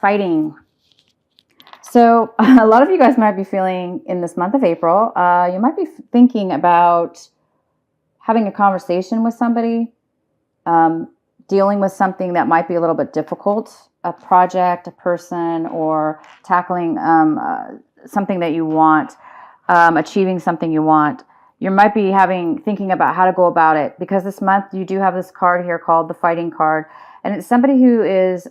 fighting. So a lot of you guys might be feeling in this month of April, you might be thinking about having a conversation with somebody, dealing with something that might be a little bit difficult, a project, a person, or tackling something that you want, achieving something you want. You might be thinking about how to go about it, because this month you do have this card here called the fighting card. And it's somebody who is,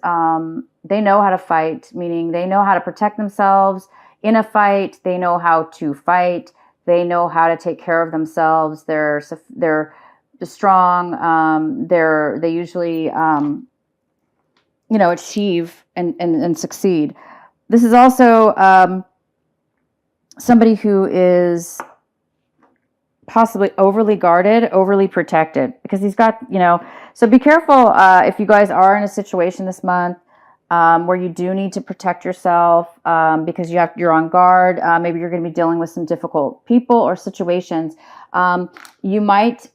they know how to fight, meaning they know how to protect themselves in a fight. They know how to fight. They know how to take care of themselves. They're strong. They usually, achieve and succeed. This is also somebody who is possibly overly guarded, overly protected, because he's got, so be careful if you guys are in a situation this month where you do need to protect yourself because you're on guard. Maybe you're going to be dealing with some difficult people or situations. You might,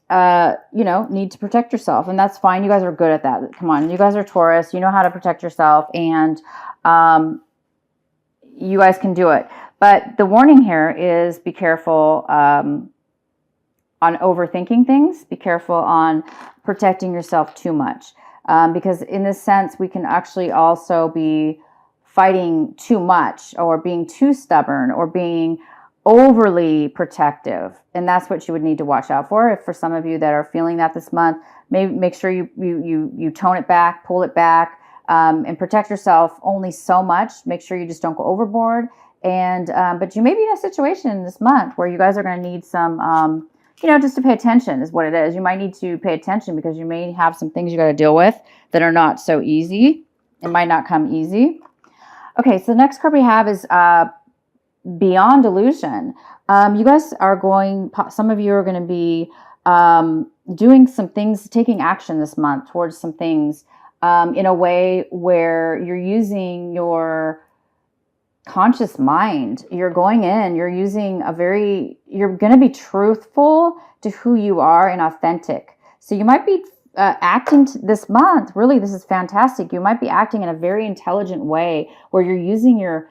need to protect yourself, and that's fine. You guys are good at that. Come on, you guys are Taurus. You know how to protect yourself, and you guys can do it. But the warning here is be careful on overthinking things. Be careful on protecting yourself too much. Because in this sense, we can actually also be fighting too much, or being too stubborn, or being overly protective. And that's what you would need to watch out for. If for some of you that are feeling that this month, maybe make sure you tone it back, pull it back, and protect yourself only so much. Make sure you just don't go overboard. And but you may be in a situation this month where you guys are going to need some just to pay attention is what it is. You might need to pay attention because you may have some things you got to deal with that are not so easy. It might not come easy. Okay, so the next card we have is Beyond Illusion. You guys are some of you are going to be doing some things, taking action this month towards some things in a way where you're using your conscious mind. You're going in, you're going to be truthful to who you are and authentic. So you might be acting this month. Really, this is fantastic. You might be acting in a very intelligent way where you're using you're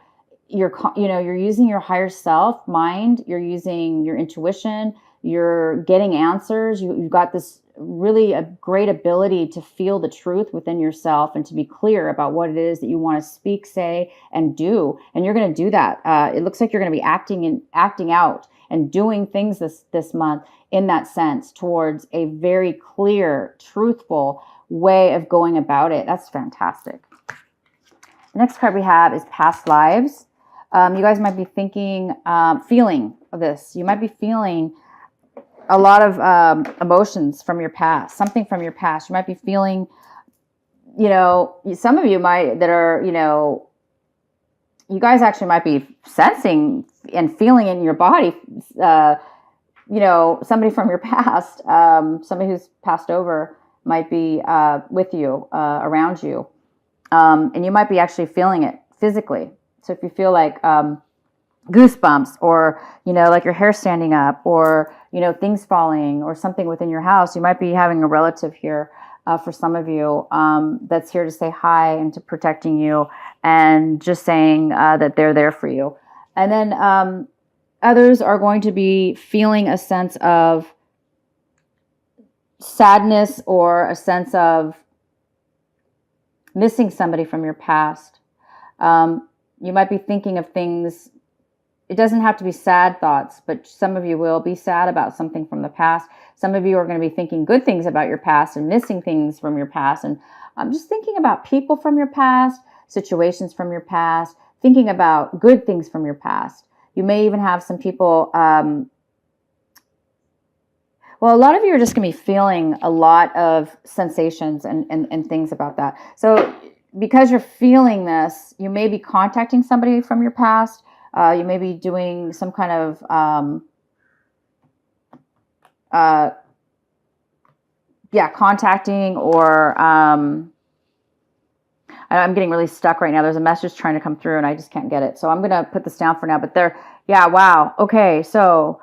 using your higher self mind. You're using your intuition. You're getting answers. You've got this really a great ability to feel the truth within yourself and to be clear about what it is that you want to speak, say, and do. And you're going to do that. It looks like you're going to be acting out and doing things this month in that sense towards a very clear, truthful way of going about it. That's fantastic. The next card we have is Past Lives. You guys might be feeling this. You might be feeling a lot of emotions from your past, something from your past. You might be feeling, some of you might that are, you guys actually might be sensing and feeling in your body, somebody from your past, somebody who's passed over might be with you, around you. And you might be actually feeling it physically. So if you feel like goosebumps, or like your hair standing up, or things falling, or something within your house, you might be having a relative here for some of you that's here to say hi and to protecting you and just saying that they're there for you. And then others are going to be feeling a sense of sadness or a sense of missing somebody from your past. You might be thinking of things. It doesn't have to be sad thoughts, but some of you will be sad about something from the past. Some of you are going to be thinking good things about your past and missing things from your past. And I'm just thinking about people from your past, situations from your past, thinking about good things from your past. You may even have some people, a lot of you are just going to be feeling a lot of sensations and things about that. So because you're feeling this, you may be contacting somebody from your past. You may be doing some kind of contacting, or I'm getting really stuck right now. There's a message trying to come through and I just can't get it. So I'm going to put this down for now. But wow. Okay. So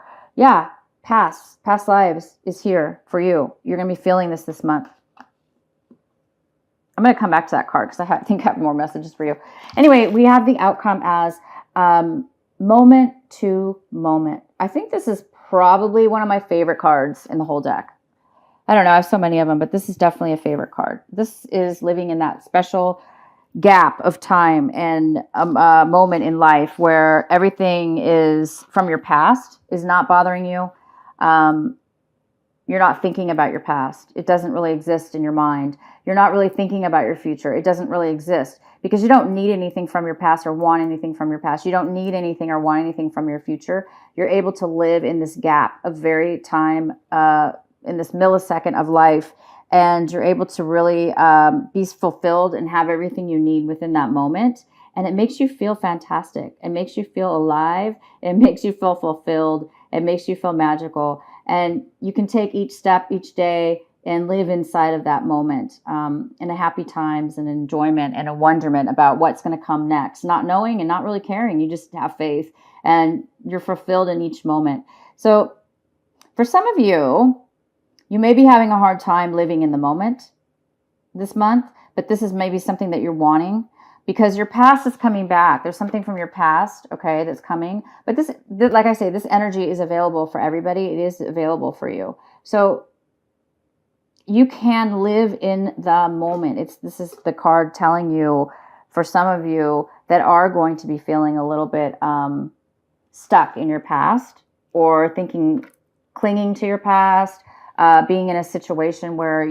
past lives is here for you. You're going to be feeling this month. I'm going to come back to that card because I think I have more messages for you. Anyway, we have the outcome as moment to moment. I think this is probably one of my favorite cards in the whole deck. I don't know. I have so many of them, but this is definitely a favorite card. This is living in that special gap of time and a moment in life where everything is from your past is not bothering you. You're not thinking about your past. It doesn't really exist in your mind. You're not really thinking about your future. It doesn't really exist because you don't need anything from your past or want anything from your past. You don't need anything or want anything from your future. You're able to live in this gap of very time, in this millisecond of life, and you're able to really be fulfilled and have everything you need within that moment. And it makes you feel fantastic. It makes you feel alive. It makes you feel fulfilled. It makes you feel magical. And you can take each step each day and live inside of that moment in a happy times and enjoyment and a wonderment about what's going to come next. Not knowing and not really caring. You just have faith and you're fulfilled in each moment. So for some of you, you may be having a hard time living in the moment this month, but this is maybe something that you're wanting because your past is coming back. There's something from your past, okay, that's coming. But this, like I say, this energy is available for everybody. It is available for you. So you can live in the moment. This is the card telling you, for some of you that are going to be feeling a little bit stuck in your past or clinging to your past, being in a situation where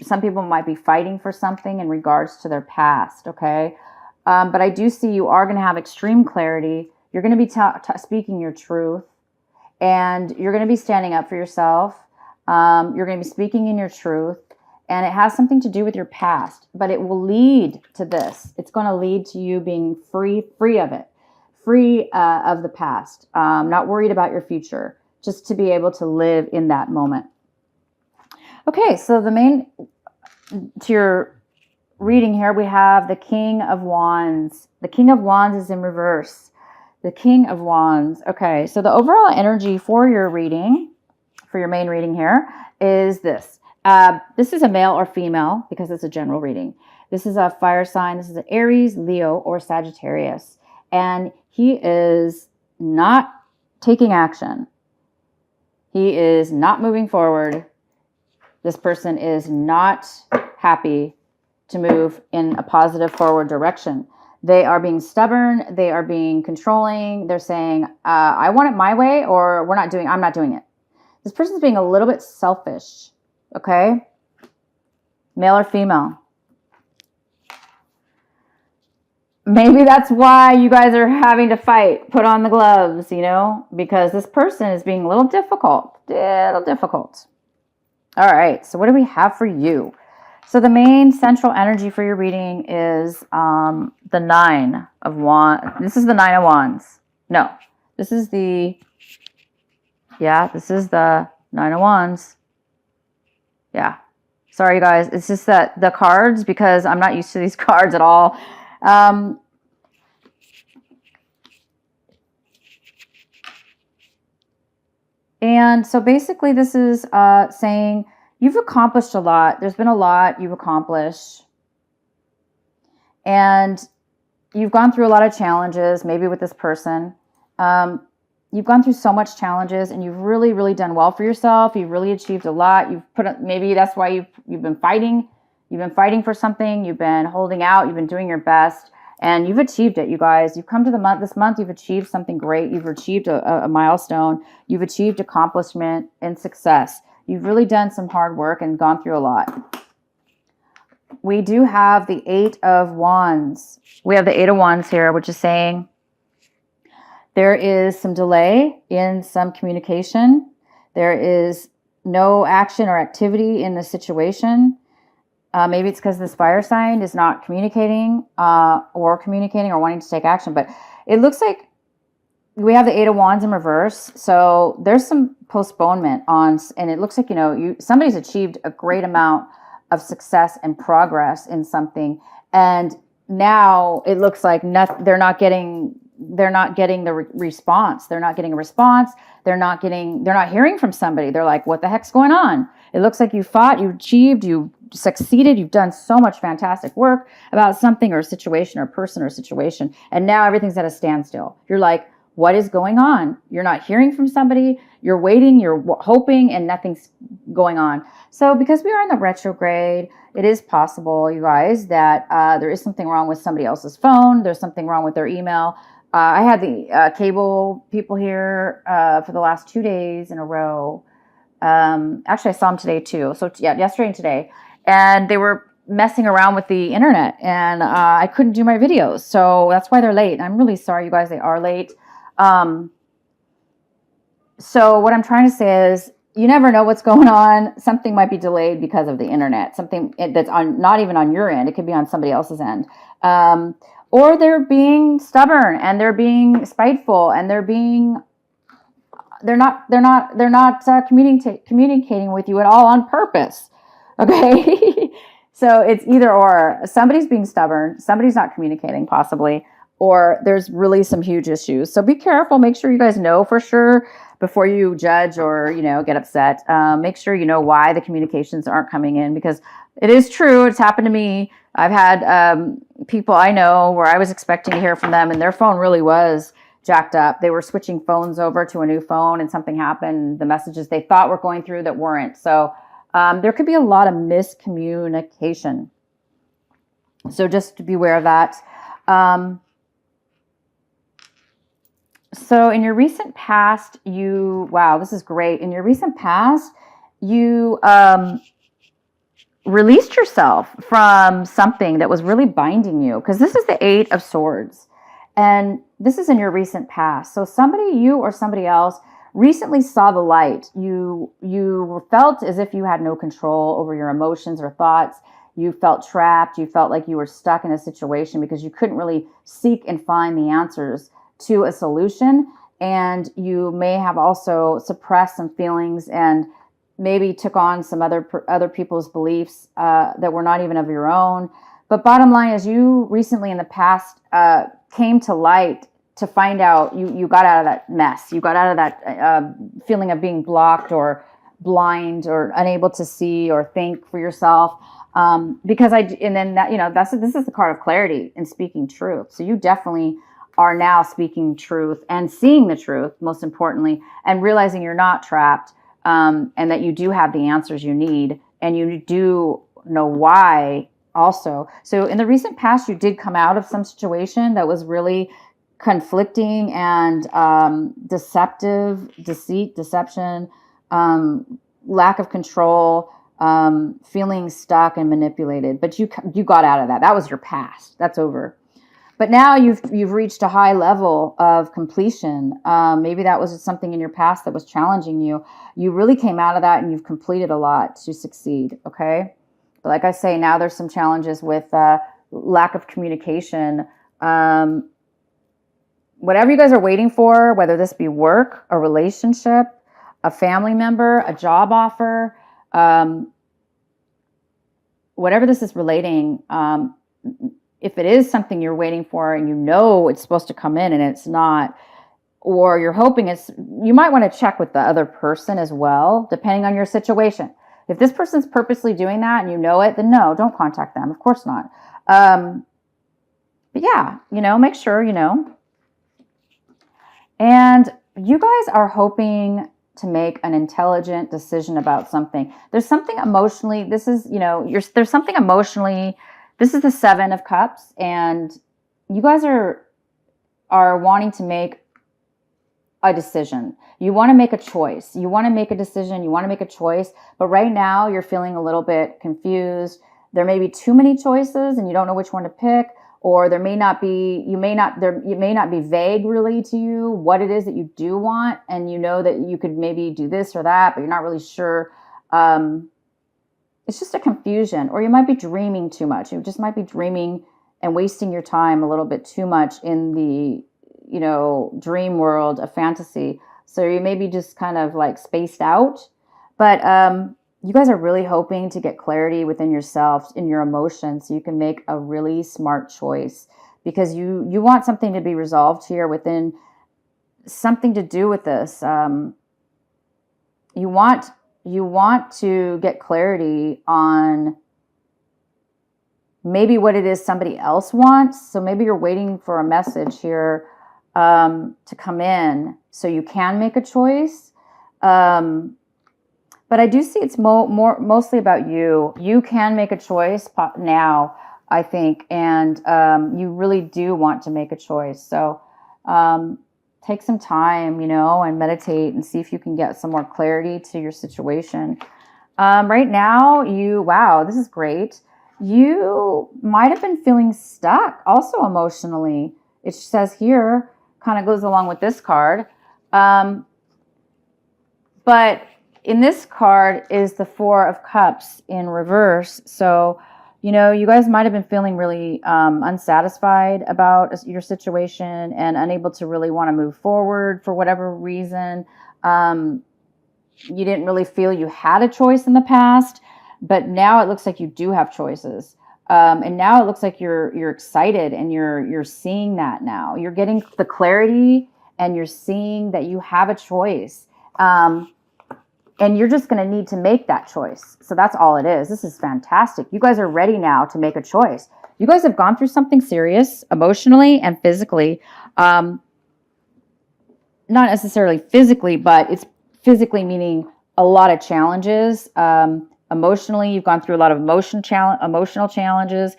some people might be fighting for something in regards to their past, okay? But I do see you are going to have extreme clarity. You're going to be speaking your truth, and you're going to be standing up for yourself. You're going to be speaking in your truth, and it has something to do with your past, but it will lead to this. It's going to lead to you being free of it, free of the past, not worried about your future, just to be able to live in that moment. Okay, so to your reading here, we have the King of Wands. The King of Wands is in reverse. The King of Wands. Okay, so the overall energy for your reading, for your main reading here, is this. This is a male or female because it's a general reading. This is a fire sign. This is an Aries, Leo, or Sagittarius. And he is not taking action. He is not moving forward. This person is not happy to move in a positive forward direction. They are being stubborn. They are being controlling. They're saying, I want it my way, or I'm not doing it. This person's being a little bit selfish. Okay? Male or female. Maybe that's why you guys are having to fight. Put on the gloves, because this person is being a little difficult. All right, so what do we have for you? So the main central energy for your reading is the Nine of Wands. This is the Nine of Wands. No, this is the Nine of Wands. Yeah. Sorry, you guys. It's just that the cards, because I'm not used to these cards at all. And so basically this is saying you've accomplished a lot. There's been a lot you've accomplished. And you've gone through a lot of challenges, maybe with this person. You've gone through so much challenges, and you've really, really done well for yourself. You've really achieved a lot. Maybe that's why you've been fighting. You've been fighting for something. You've been holding out. You've been doing your best. And you've achieved it, you guys. You've come to this month, you've achieved something great. You've achieved a milestone. You've achieved accomplishment and success. You've really done some hard work and gone through a lot. We do have the Eight of Wands. We have the Eight of Wands here, which is saying there is some delay in some communication. There is no action or activity in the situation. Maybe it's because this fire sign is not communicating or wanting to take action. But it looks like we have the Eight of Wands in reverse. So there's some postponement and it looks like, somebody's achieved a great amount of success and progress in something. And now it looks like they're not getting the response. They're not getting a response. They're not hearing from somebody. They're like, what the heck's going on? It looks like you fought, you achieved, you succeeded. You've done so much fantastic work about something or a situation or person or situation. And now everything's at a standstill. You're like, what is going on? You're not hearing from somebody. You're waiting, you're hoping, and nothing's going on. So because we are in the retrograde, it is possible, you guys, that there is something wrong with somebody else's phone. There's something wrong with their email. I had the cable people here for the last 2 days in a row. Actually, I saw them today too. So yeah, yesterday and today. And they were messing around with the internet, and I couldn't do my videos. So that's why they're late. I'm really sorry, you guys, they are late. So what I'm trying to say is, you never know what's going on. Something might be delayed because of the internet. Something that's not even on your end. It could be on somebody else's end. Or they're being stubborn, and they're being spiteful, and they're not communicating with you at all on purpose. Okay. So it's either or. Somebody's being stubborn. Somebody's not communicating, possibly. Or there's really some huge issues. So be careful. Make sure you guys know for sure before you judge or, get upset. Make sure you know why the communications aren't coming in, because it is true. It's happened to me. I've had people I know where I was expecting to hear from them, and their phone really was jacked up. They were switching phones over to a new phone, and something happened. The messages they thought were going through that weren't. So there could be a lot of miscommunication. So just to be aware of that. So in your recent past, wow, this is great. In your recent past, you released yourself from something that was really binding you, because this is the 8 of Swords. And this is in your recent past. So somebody, you or somebody else, recently saw the light. You felt as if you had no control over your emotions or thoughts. You felt trapped. You felt like you were stuck in a situation because you couldn't really seek and find the answers to a solution. And you may have also suppressed some feelings and maybe took on some other people's beliefs that were not even of your own. But bottom line is, you recently in the past came to light to find out you got out of that mess. You got out of that feeling of being blocked or blind or unable to see or think for yourself. This is the card of clarity and speaking truth. So you definitely are now speaking truth and seeing the truth, most importantly, and realizing you're not trapped, and that you do have the answers you need, and you do know why also. So in the recent past, you did come out of some situation that was really conflicting and deception, lack of control, feeling stuck and manipulated. But you got out of that. That was your past. That's over. But now you've reached a high level of completion. Maybe that was something in your past that was challenging you. You really came out of that, and you've completed a lot to succeed. Okay. But like I say, now there's some challenges with lack of communication. Whatever you guys are waiting for, whether this be work, a relationship, a family member, a job offer, whatever this is relating, if it is something you're waiting for and you know it's supposed to come in and it's not, or you're hoping you might want to check with the other person as well, depending on your situation. If this person's purposely doing that and you know it, then no, don't contact them. Of course not. But yeah, make sure you know. And you guys are hoping to make an intelligent decision about something. There's something emotionally, there's something emotionally. This is the 7 of Cups, and you guys are wanting to make a decision. You want to make a choice. You want to make a decision. You want to make a choice. But right now, you're feeling a little bit confused. There may be too many choices, and you don't know which one to pick. Or there may not be. It may not be vague really to you what it is that you do want, and you know that you could maybe do this or that, but you're not really sure. It's just a confusion, or you might be dreaming too much. You just might be dreaming and wasting your time a little bit too much in the, dream world of fantasy. So you may be just kind of like spaced out, but you guys are really hoping to get clarity within yourself, in your emotions, so you can make a really smart choice, because you want something to be resolved here within something to do with this. You want to get clarity on maybe what it is somebody else wants. So maybe you're waiting for a message here to come in so you can make a choice. But I do see it's mostly about you. You can make a choice now, I think, and you really do want to make a choice. So take some time, and meditate and see if you can get some more clarity to your situation. Right now, wow, this is great. You might have been feeling stuck also emotionally. It says here, kind of goes along with this card. But in this card is the Four of Cups in reverse. So, you guys might have been feeling really unsatisfied about your situation and unable to really want to move forward for whatever reason. You didn't really feel you had a choice in the past, but now it looks like you do have choices. And now it looks like you're excited and you're seeing that now. You're getting the clarity and you're seeing that you have a choice. And you're just going to need to make that choice. So that's all it is. This is fantastic. You guys are ready now to make a choice. You guys have gone through something serious emotionally and physically. Not necessarily physically, but it's physically meaning a lot of challenges. Emotionally, you've gone through a lot of emotional challenges.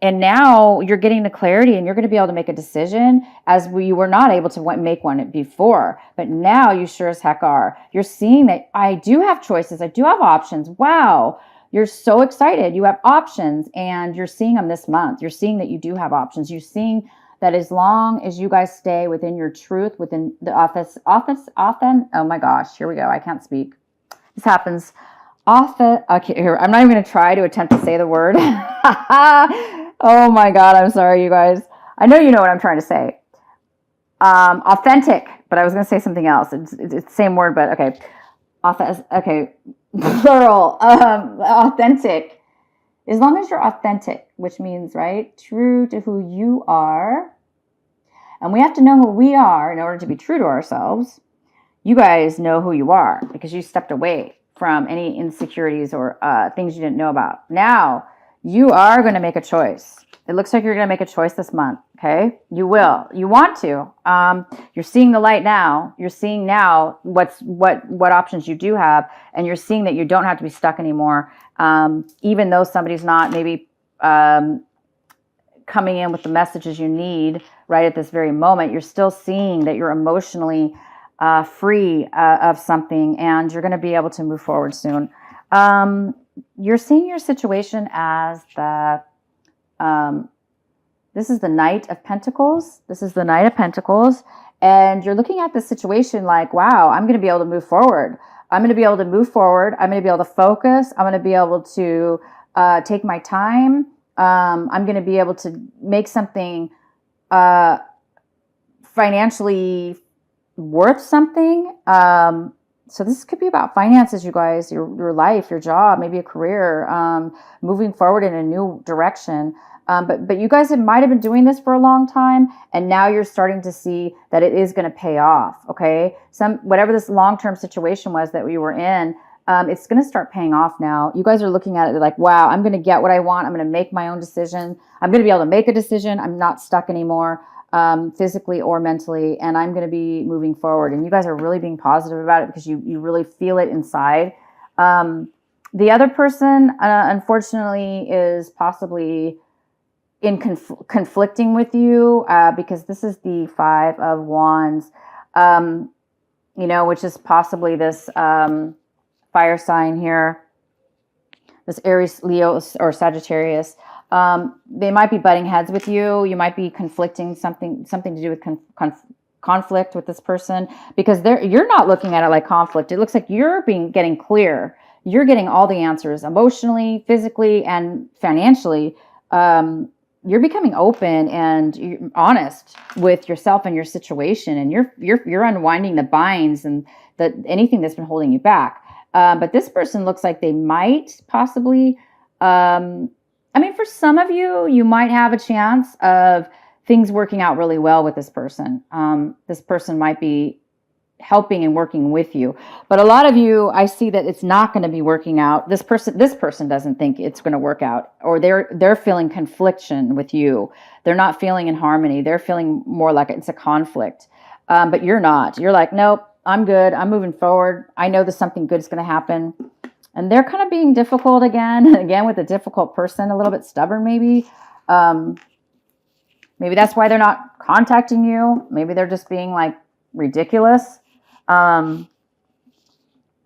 And now you're getting the clarity and you're going to be able to make a decision as you were not able to make one before. But now you sure as heck are. You're seeing that I do have choices. I do have options. Wow. You're so excited. You have options and you're seeing them this month. You're seeing that you do have options. You're seeing that as long as you guys stay within your truth, within the oh my gosh, here we go. I can't speak. This happens. Okay, here, I'm not even going to try to attempt to say the word. Oh my God, I'm sorry, you guys. I know you know what I'm trying to say. Authentic, but I was going to say something else. It's the same word, but okay. Okay, plural. Authentic. As long as you're authentic, which means, right, true to who you are. And we have to know who we are in order to be true to ourselves. You guys know who you are because you stepped away from any insecurities or things you didn't know about. Now, you are going to make a choice. It looks like you're going to make a choice this month, okay? You will. You want to. You're seeing the light now. You're seeing now what options you do have, and you're seeing that you don't have to be stuck anymore. Even though somebody's not maybe coming in with the messages you need right at this very moment, you're still seeing that you're emotionally free of something, and you're going to be able to move forward soon. You're seeing your situation as this is the Knight of Pentacles. This is the Knight of Pentacles. And you're looking at the situation like, wow, I'm going to be able to move forward. I'm going to be able to move forward. I'm going to be able to focus. I'm going to be able to take my time. I'm going to be able to make something financially worth something. So this could be about finances, you guys, your life, your job, maybe a career, moving forward in a new direction. But you guys might have been doing this for a long time, and now you're starting to see that it is going to pay off. Okay, whatever this long-term situation was that we were in, it's going to start paying off now. You guys are looking at it like, wow, I'm going to get what I want. I'm going to make my own decision. I'm going to be able to make a decision. I'm not stuck anymore. Physically or mentally, and I'm going to be moving forward. And you guys are really being positive about it because you really feel it inside. The other person, unfortunately, is possibly in conflicting with you because this is the Five of Wands, which is possibly this fire sign here, this Aries, Leo, or Sagittarius. They might be butting heads with you. You might be conflicting something to do with conflict with this person because you're not looking at it like conflict. It looks like you're getting clear. You're getting all the answers emotionally, physically, and financially. You're becoming open and you're honest with yourself and your situation, and you're unwinding the binds and anything that's been holding you back. But this person looks like they might possibly. For some of you, you might have a chance of things working out really well with this person. This person might be helping and working with you. But a lot of you, I see that it's not going to be working out. This person doesn't think it's going to work out, or they're feeling confliction with you. They're not feeling in harmony. They're feeling more like it's a conflict. But you're not. You're like, nope, I'm good. I'm moving forward. I know that something good is going to happen. And they're kind of being difficult again with a difficult person, a little bit stubborn maybe. Maybe that's why they're not contacting you. Maybe they're just being like ridiculous. I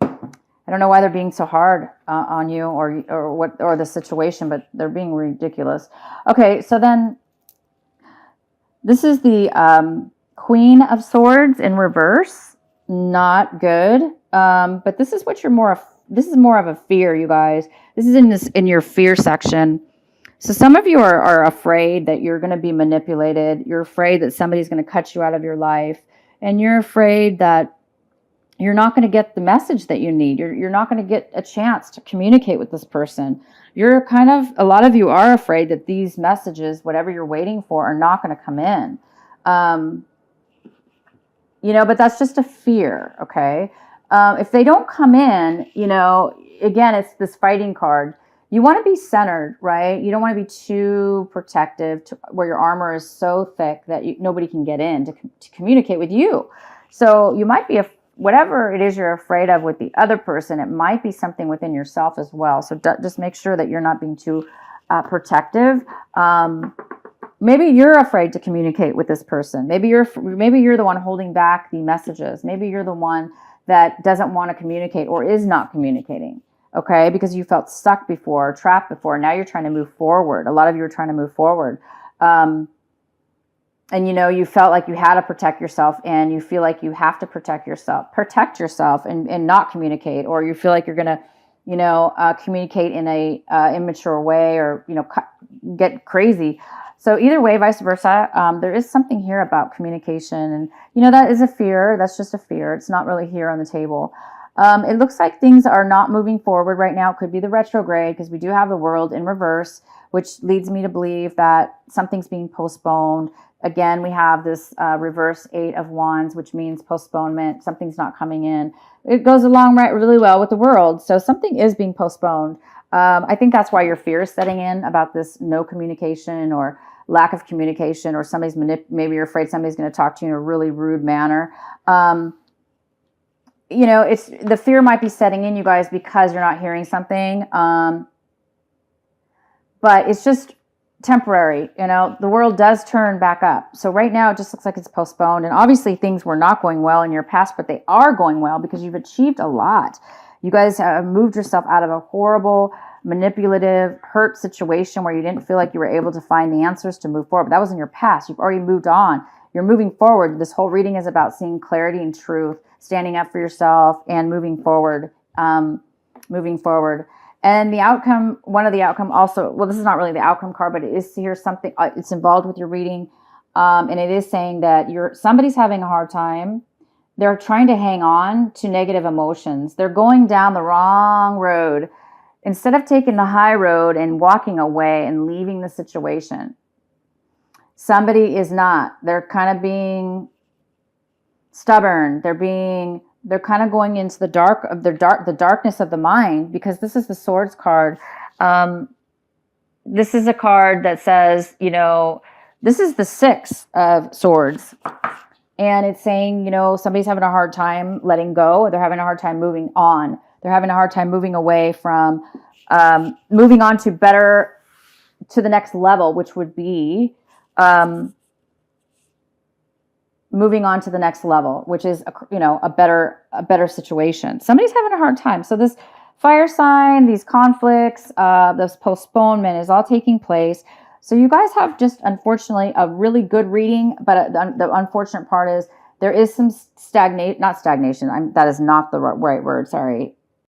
don't know why they're being so hard on you or the situation, but they're being ridiculous. Okay, so then this is the Queen of Swords in reverse. Not good. But this is what you're more of. This is more of a fear, you guys. This is in your fear section. So some of you are afraid that you're going to be manipulated. You're afraid that somebody's going to cut you out of your life. And you're afraid that you're not going to get the message that you need. You're not going to get a chance to communicate with this person. A lot of you are afraid that these messages, whatever you're waiting for, are not going to come in. But that's just a fear, okay? If they don't come in, again, it's this fighting card. You want to be centered, right? You don't want to be too protective where your armor is so thick that nobody can get in to communicate with you. So you might be, whatever it is you're afraid of with the other person, it might be something within yourself as well. So just make sure that you're not being too protective. Maybe you're afraid to communicate with this person. Maybe you're the one holding back the messages. Maybe you're the one that doesn't want to communicate or is not communicating. Okay, because you felt stuck before, trapped before. Now you're trying to move forward. A lot of you are trying to move forward. And you felt like you had to protect yourself, and you feel like you have to protect yourself and not communicate, or you feel like you're going to, communicate in a immature way, or, get crazy. So either way, vice versa, there is something here about communication, and, that is a fear. That's just a fear. It's not really here on the table. It looks like things are not moving forward right now. It could be the retrograde, because we do have the world in reverse, which leads me to believe that something's being postponed. Again, we have this reverse 8 of Wands, which means postponement. Something's not coming in. It goes along really well with the world. So something is being postponed. I think that's why your fear is setting in about this no communication or lack of communication, or maybe you're afraid somebody's going to talk to you in a really rude manner. It's the fear might be setting in, you guys, because you're not hearing something. But it's just temporary. The world does turn back up. So right now it just looks like it's postponed. And obviously things were not going well in your past, but they are going well because you've achieved a lot. You guys have moved yourself out of a horrible, manipulative, hurt situation where you didn't feel like you were able to find the answers to move forward. But that was in your past. You've already moved on. You're moving forward. This whole reading is about seeing clarity and truth, standing up for yourself, and moving forward. And the outcome, one of the outcome also, well, this is not really the outcome card, but it is here something, it's involved with your reading. And it is saying that somebody's having a hard time. They're trying to hang on to negative emotions. They're going down the wrong road. Instead of taking the high road and walking away and leaving the situation, somebody is not. They're kind of being stubborn. They're kind of going into the darkness of the mind, because this is the Swords card. This is a card that says, this is the 6 of Swords. And it's saying, somebody's having a hard time letting go. They're having a hard time moving on. They're having a hard time moving away from, moving on to the next level, which would be, moving on to the next level, which is, a better situation. Somebody's having a hard time. So this fire sign, these conflicts, this postponement is all taking place. So you guys have just, unfortunately, a really good reading, but the unfortunate part is there is some not stagnation. That is not the right word. Sorry.